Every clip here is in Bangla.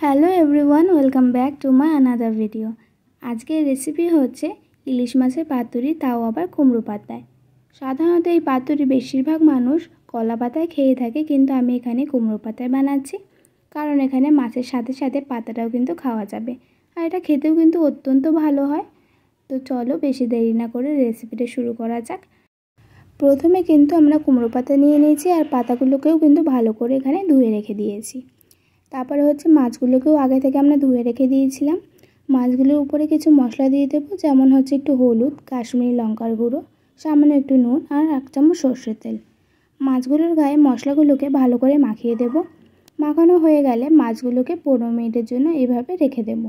Hello everyone, welcome back to my another video. আজকের রেসিপি হচ্ছে ইলিশ মাছের পাতুরি, তাও আবার কুমড়ো পাতায়। সাধারণত এই পাতুরি বেশিরভাগ মানুষ কলা পাতায় খেয়ে থাকে, কিন্তু আমি এখানে কুমড়ো পাতায় বানাচ্ছি, কারণ এখানে মাছের সাথে সাথে পাতাটাও কিন্তু খাওয়া যাবে, আর এটা খেতেও কিন্তু অত্যন্ত ভালো হয়। তো চলো বেশি দেরি না করে রেসিপিটা শুরু করা যাক। প্রথমে কিন্তু আমরা কুমড়ো পাতা নিয়ে নিয়েছি, আর পাতাগুলোকেও কিন্তু ভালো করে এখানে ধুয়ে রেখে দিয়েছি। তারপরে হচ্ছে মাছগুলোকেও আগে থেকে আমরা ধুয়ে রেখে দিয়েছিলাম। মাছগুলোর উপরে কিছু মশলা দিয়ে দেবো, যেমন হচ্ছে একটু হলুদ, কাশ্মীরি লঙ্কার গুঁড়ো, সামান্য একটু নুন আর 1 চামচ সর্ষের তেল। মাছগুলোর গায়ে মশলাগুলোকে ভালো করে মাখিয়ে দেব। মাখানো হয়ে গেলে মাছগুলোকে 15 মিনিটের জন্য এইভাবে রেখে দেব।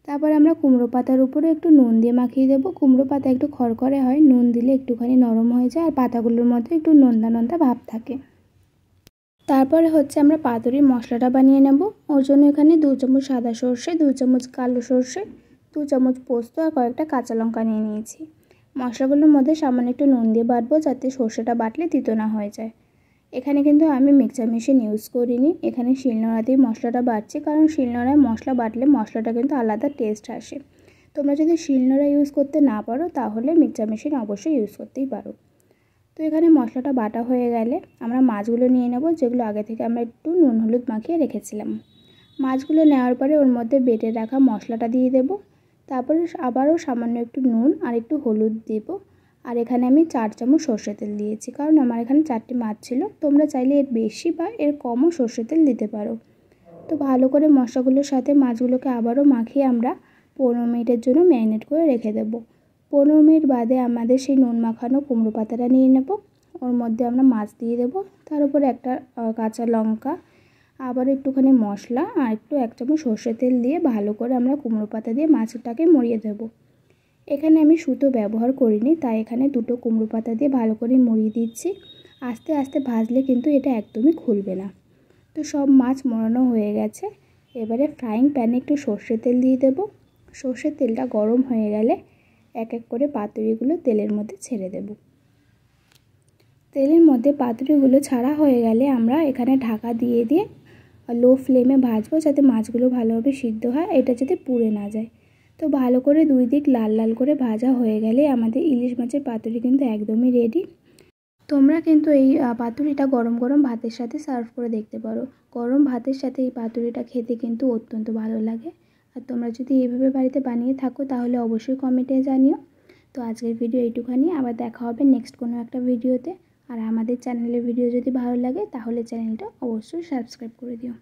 তারপর আমরা কুমড়ো পাতার উপরে একটু নুন দিয়ে মাখিয়ে দেব। কুমড়ো পাতা একটু খড়খড়ে হয়, নুন দিলে একটুখানি নরম হয়ে যায়, আর পাতাগুলোর মধ্যে একটু নোনতা নোনতা ভাব থাকে। তারপরে হচ্ছে আমরা পাতুরির মশলাটা বানিয়ে নেব। ওর জন্য এখানে 2 চামচ সাদা সর্ষে, 2 চামচ কালো সর্ষে, 2 চামচ পোস্ত আর কয়েকটা কাঁচা লঙ্কা নিয়ে নিয়েছি। মশলাগুলোর মধ্যে সামান্য একটু নুন দিয়ে বাটবো, যাতে সর্ষেটা বাটলে তিতো না হয়ে যায়। এখানে কিন্তু আমি মিক্সচার মেশিন ইউজ করিনি, এখানে শিলনোড়াতেই মশলাটা বাটছি, কারণ শিলনোড়ায় মশলা বাটলে মশলাটা কিন্তু আলাদা টেস্ট আসে। তোমরা যদি শিলনোড়া ইউজ করতে না পারো, তাহলে মিক্সচার মেশিন অবশ্যই ইউজ করতেই পারো। তো এখানে মশলাটা বাটা হয়ে গেলে আমরা মাছগুলো নিয়ে নেব, যেগুলো আগে থেকে আমরা একটু নুন হলুদ মাখিয়ে রেখেছিলাম। মাছগুলো নেওয়ার পরে ওর মধ্যে বেটে রাখা মশলাটা দিয়ে দেব। তারপরে আবারও সামান্য একটু নুন আর একটু হলুদ দেব। আর এখানে আমি 4 চামচ সর্ষের তেল দিয়েছি, কারণ আমার এখানে 4টি মাছ ছিল। তোমরা চাইলে এর বেশি বা এর কমও সর্ষের তেল দিতে পারো। তো ভালো করে মশলাগুলোর সাথে মাছগুলোকে আবারও মাখিয়ে আমরা 15 মিনিটের জন্য ম্যারিনেট করে রেখে দেব। 15 মিনিট বাদে আমাদের সেই নুন মাখানো কুমড়ো পাতাটা নিয়ে নেব। ওর মধ্যে আমরা মাছ দিয়ে দেব, তার উপরে একটা কাঁচা লঙ্কা, আবার একটুখানি মশলা আর একটু 1 চামচ সর্ষের তেল দিয়ে ভালো করে আমরা কুমড়ো পাতা দিয়ে মাছটাকে মুড়িয়ে দেব। এখানে আমি সুতো ব্যবহার করিনি, তাই এখানে 2টো কুমড়ো পাতা দিয়ে ভালো করে মুড়িয়ে দিচ্ছি। আস্তে আস্তে ভাজলে কিন্তু এটা একদমই খুলবে না। তো সব মাছ মোড়ানো হয়ে গেছে। এবারে ফ্রাইং প্যানে একটু সর্ষের তেল দিয়ে দেব। সর্ষের তেলটা গরম হয়ে গেলে এক এক করে পাতুরিগুলো তেলের মধ্যে ছেড়ে দেব। তেলের মধ্যে পাতুরিগুলো ছাড়া হয়ে গেলে আমরা এখানে ঢাকা দিয়ে দিয়ে লো ফ্লেমে ভাজবো, যাতে মাছগুলো ভালোভাবে সিদ্ধ হয়, এটা যাতে পুড়ে না যায়। তো ভালো করে 2 দিক লাল লাল করে ভাজা হয়ে গেলে আমাদের ইলিশ মাছের পাতুরি কিন্তু একদমই রেডি। তোমরা কিন্তু এই পাতুরিটা গরম গরম ভাতের সাথে সার্ভ করে দেখতে পারো। গরম ভাতের সাথে এই পাতুরিটা খেতে কিন্তু অত্যন্ত ভালো লাগে। আর তোমরা যদি এইভাবে বাড়িতে বানিয়ে থাকো, তাহলে অবশ্যই কমেন্টে জানিও। তো আজকের ভিডিও এইটুখানি, আবার দেখা হবে নেক্সট কোনো একটা ভিডিওতে। আর আমাদের চ্যানেলের ভিডিও যদি ভালো লাগে, তাহলে চ্যানেলটা অবশ্যই সাবস্ক্রাইব করে দিও।